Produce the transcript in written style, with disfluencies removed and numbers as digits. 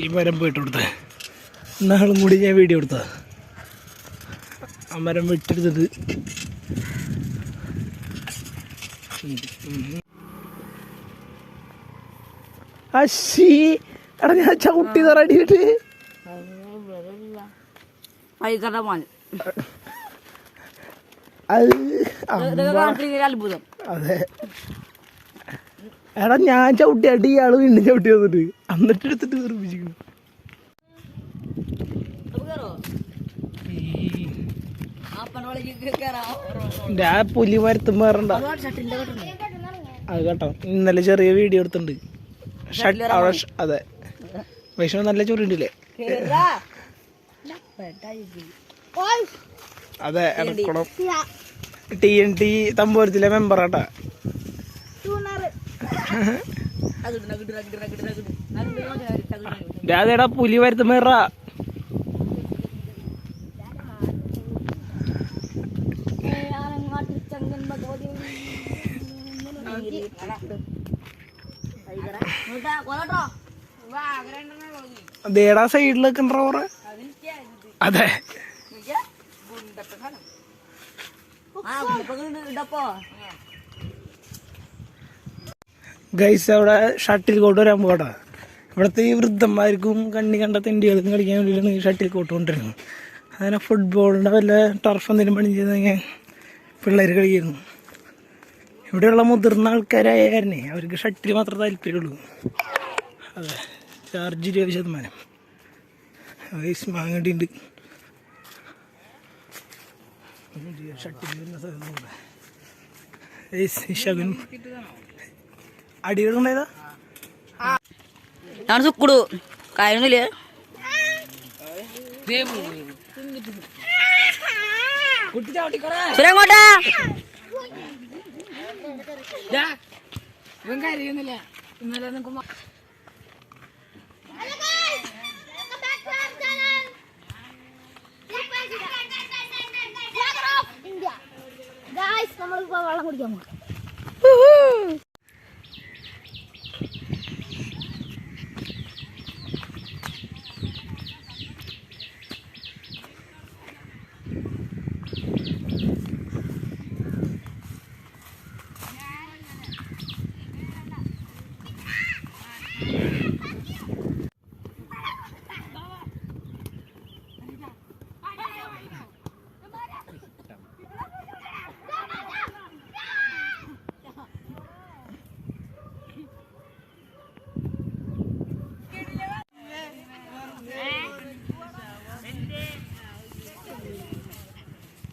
ഈ മരം പോയിട്ട് കൊടുത്തത്. നാളും കൂടി ഞാൻ വീഡിയോ എടുത്തത്. ആ മരം വെട്ടെടുത്തത്. അശ്ശീ എടാ ഞാൻ ചവിട്ടി തറടിയിട്ട് അത്ഭുതം. അതെ എടാ ഞാൻ ചവിട്ടി അടി ഇയാള് വീണ്ടും ചവിട്ടി വന്നിട്ട് എന്നിട്ട് എടുത്തിട്ട് വെറുപ്പിച്ചിരിക്കുന്നു. ആ പുലി മരത്തും വേറണ്ട അത് കേട്ടോ. ഇന്നലെ ചെറിയ വീഡിയോ എടുത്തിട്ടുണ്ട്. അതെ വൈഷ്ണവ് നല്ല ചൊറിയുണ്ടല്ലേ? അതെ എടക്കുളം TNT തമ്പോരത്തിലെ മെമ്പറാട്ടാ. അതേടാ പുലി വരുത്തും വേറാ. അതേടാ സൈഡിലൊക്കെ ഉണ്ടോ? അതെ ഗൈസ് അവിടെ ഷട്ടിൽ കോട്ട് വരാൻ പോകട്ടാ. ഇവിടുത്തെ ഈ വൃദ്ധന്മാർക്കും കണ്ണി കണ്ട തെണ്ടികൾക്കും കളിക്കാൻ വേണ്ടിയിട്ടാണ് ഈ ഷട്ടിൽ കോട്ട് കൊണ്ടിരുന്നത്. അങ്ങനെ ഫുട്ബോളിൻ്റെ വല്ല ടർഫ് എന്തെങ്കിലും പണി ചെയ്ത് കഴിഞ്ഞാൽ പിള്ളേർ കളിക്കുന്നു. ഇവിടെയുള്ള മുതിർന്ന ആൾക്കാരായ കാരണേ അവർക്ക് ഷട്ടിൽ മാത്രമേ താല്പര്യമുള്ളൂ. അതെ ചാർജ് 20%. ഗൈസ് വാങ്ങേണ്ടിയുണ്ട്. ഷട്ടിൽ അടികളുണ്ടായതാ. ഞാൻ സുക്കുടു കാര്യമൊന്നുമില്ല. സുരങ്ങോട്ടാ ഇവൻ കാര്യമൊന്നുമില്ല. ഇന്നലെ നിൽക്കുമ്പോ നമ്മളിപ്പോ വെള്ളം കുടിക്കാൻ പോകും.